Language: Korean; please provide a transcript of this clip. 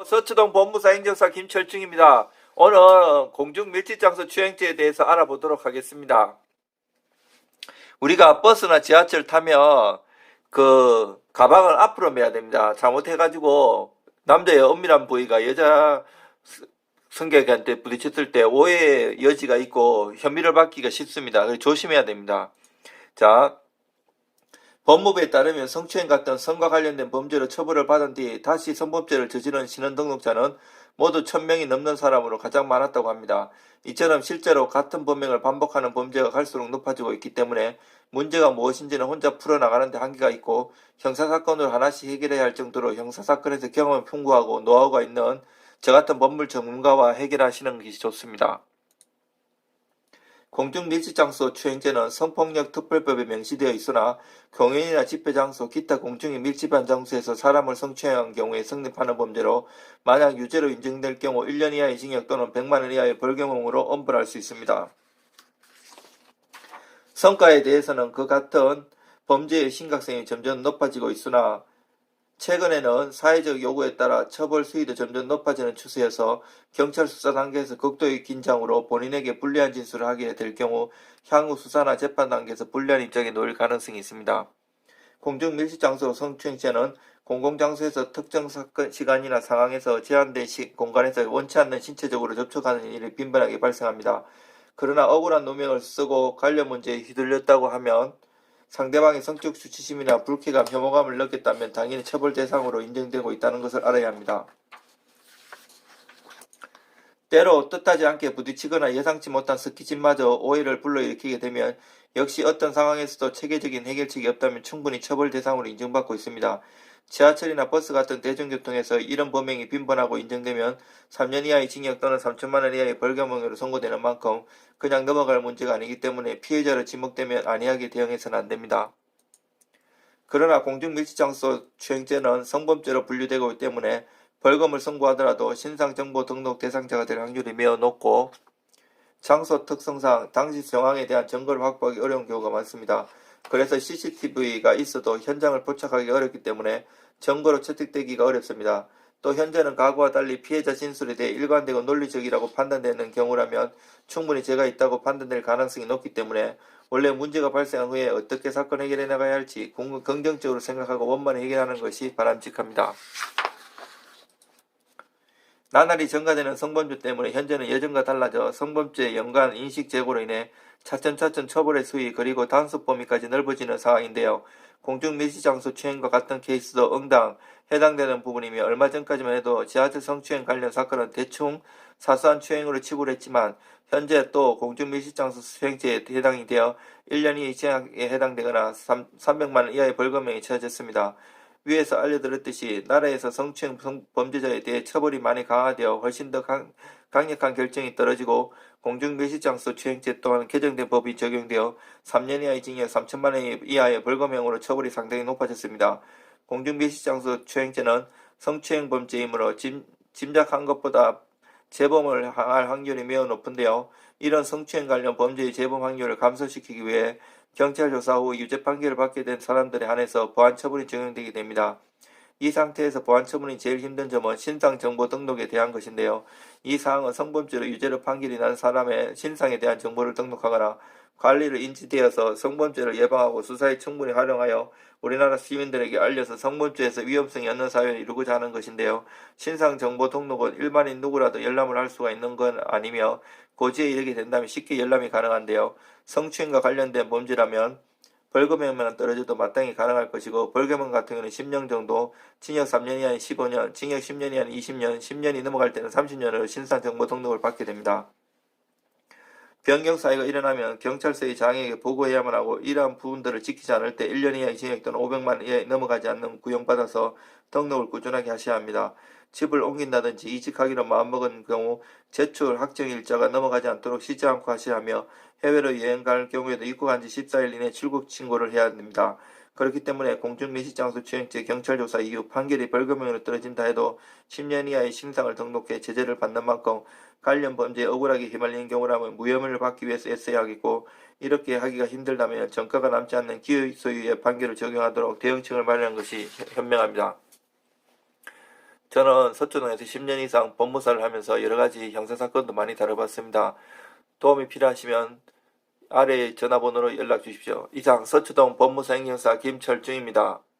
서초동 법무사 행정사 김철중입니다. 오늘 공중밀집장소 추행죄에 대해서 알아보도록 하겠습니다. 우리가 버스나 지하철 타면 그 가방을 앞으로 매야 됩니다. 잘못해가지고 남자의 은밀한 부위가 여자 승객한테 부딪혔을 때 오해의 여지가 있고 혐의를 받기가 쉽습니다. 그래서 조심해야 됩니다. 자, 법무부에 따르면 성추행 같은 성과 관련된 범죄로 처벌을 받은 뒤 다시 성범죄를 저지른 신원등록자는 모두 1000명이 넘는 사람으로 가장 많았다고 합니다. 이처럼 실제로 같은 범행을 반복하는 범죄가 갈수록 높아지고 있기 때문에 문제가 무엇인지는 혼자 풀어나가는 데 한계가 있고 형사사건으로 하나씩 해결해야 할 정도로 형사사건에서 경험이 풍부하고 노하우가 있는 저 같은 법률 전문가와 해결하시는 것이 좋습니다. 공중밀집장소 추행죄는 성폭력특별법에 명시되어 있으나 공연이나 집회장소, 기타 공중이 밀집한 장소에서 사람을 성추행한 경우에 성립하는 범죄로 만약 유죄로 인정될 경우 1년 이하의 징역 또는 100만 원 이하의 벌금형으로 엄벌할 수 있습니다. 성과에 대해서는 그 같은 범죄의 심각성이 점점 높아지고 있으나 최근에는 사회적 요구에 따라 처벌 수위도 점점 높아지는 추세여서 경찰 수사 단계에서 극도의 긴장으로 본인에게 불리한 진술을 하게 될 경우 향후 수사나 재판 단계에서 불리한 입장에 놓일 가능성이 있습니다. 공중밀집장소 성추행죄는 공공장소에서 특정 시간이나 상황에서 제한된 공간에서 원치 않는 신체적으로 접촉하는 일이 빈번하게 발생합니다. 그러나 억울한 누명을 쓰고 관련 문제에 휘둘렸다고 하면 상대방의 성적 수치심이나 불쾌감, 혐오감을 느꼈다면 당연히 처벌 대상으로 인정되고 있다는 것을 알아야 합니다. 때로 뜻하지 않게 부딪히거나 예상치 못한 스키집마저 오해를 불러일으키게 되면 역시 어떤 상황에서도 체계적인 해결책이 없다면 충분히 처벌 대상으로 인정받고 있습니다. 지하철이나 버스 같은 대중교통에서 이런 범행이 빈번하고 인정되면 3년 이하의 징역 또는 3천만 원 이하의 벌금형으로 선고되는 만큼 그냥 넘어갈 문제가 아니기 때문에 피해자로 지목되면 안이하게 대응해서는 안됩니다. 그러나 공중밀집장소 추행죄는 성범죄로 분류되고 있기 때문에 벌금을 선고하더라도 신상정보 등록 대상자가 될 확률이 매우 높고 장소 특성상 당시 정황에 대한 증거를 확보하기 어려운 경우가 많습니다. 그래서 CCTV가 있어도 현장을 포착하기 어렵기 때문에 증거로 채택되기가 어렵습니다. 또 현재는 과거와 달리 피해자 진술에 대해 일관되고 논리적이라고 판단되는 경우라면 충분히 죄가 있다고 판단될 가능성이 높기 때문에 원래 문제가 발생한 후에 어떻게 사건 해결해 나가야 할지 긍정적으로 생각하고 원만히 해결하는 것이 바람직합니다. 나날이 증가되는 성범죄 때문에 현재는 예전과 달라져 성범죄 연관 인식 제고로 인해 차츰차츰 처벌의 수위 그리고 단속 범위까지 넓어지는 상황인데요. 공중밀집장소 추행과 같은 케이스도 응당 해당되는 부분이며 얼마 전까지만 해도 지하철 성추행 관련 사건은 대충 사소한 추행으로 치부를 했지만 현재 또 공중밀집장소 추행죄에 해당이 되어 1년 이하의 징역에 해당되거나 300만 원 이하의 벌금형이 처해졌습니다. 위에서 알려드렸듯이 나라에서 성추행 범죄자에 대해 처벌이 많이 강화되어 훨씬 더 강력한 결정이 떨어지고 공중밀집장소 추행죄 또한 개정된 법이 적용되어 3년 이하의 징역 3천만 원 이하의 벌금형으로 처벌이 상당히 높아졌습니다. 공중밀집장소 추행죄는 성추행 범죄이므로 짐작한 것보다 재범을 당할 확률이 매우 높은데요. 이런 성추행 관련 범죄의 재범 확률을 감소시키기 위해 경찰 조사 후 유죄 판결을 받게 된 사람들에 한해서 보안처분이 적용되게 됩니다. 이 상태에서 보안처분이 제일 힘든 점은 신상정보 등록에 대한 것인데요. 이 사항은 성범죄로 유죄로 판결이 난 사람의 신상에 대한 정보를 등록하거나 관리를 인지되어서 성범죄를 예방하고 수사에 충분히 활용하여 우리나라 시민들에게 알려서 성범죄에서 위험성이 없는 사회를 이루고자 하는 것인데요. 신상정보 등록은 일반인 누구라도 열람을 할 수가 있는 건 아니며 고지에 이르게 된다면 쉽게 열람이 가능한데요. 성추행과 관련된 범죄라면 벌금형만 떨어져도 마땅히 가능할 것이고 벌금형 같은 경우는 10년 정도, 징역 3년 이하는 15년, 징역 10년 이하는 20년, 10년이 넘어갈 때는 30년으로 신상정보 등록을 받게 됩니다. 변경 사유가 일어나면 경찰서의 장에게 보고해야만 하고 이러한 부분들을 지키지 않을 때 1년 이하의 징역 또는 500만 원 이하에 넘어가지 않는 구형받아서 등록을 꾸준하게 하셔야 합니다. 집을 옮긴다든지 이직하기로 마음먹은 경우 제출 확정일자가 넘어가지 않도록 쉬지 않고 하셔야 하며 해외로 여행 갈 경우에도 입국한 지 14일 이내 출국 신고를 해야 됩니다. 그렇기 때문에 공중밀집장소 추행죄 경찰조사 이후 판결이 벌금형으로 떨어진다 해도 10년 이하의 신상을 등록해 제재를 받는 만큼 관련 범죄에 억울하게 휘말리는 경우라면 무혐의를 받기 위해서 애써야 하겠고 이렇게 하기가 힘들다면 전과가 남지 않는 기의 소유의 판결을 적용하도록 대응책을 마련하는 것이 현명합니다. 저는 서초동에서 10년 이상 법무사를 하면서 여러 가지 형사사건도 많이 다뤄봤습니다. 도움이 필요하시면 아래 전화번호로 연락 주십시오. 이상 서초동 법무사 행정사 김철중입니다.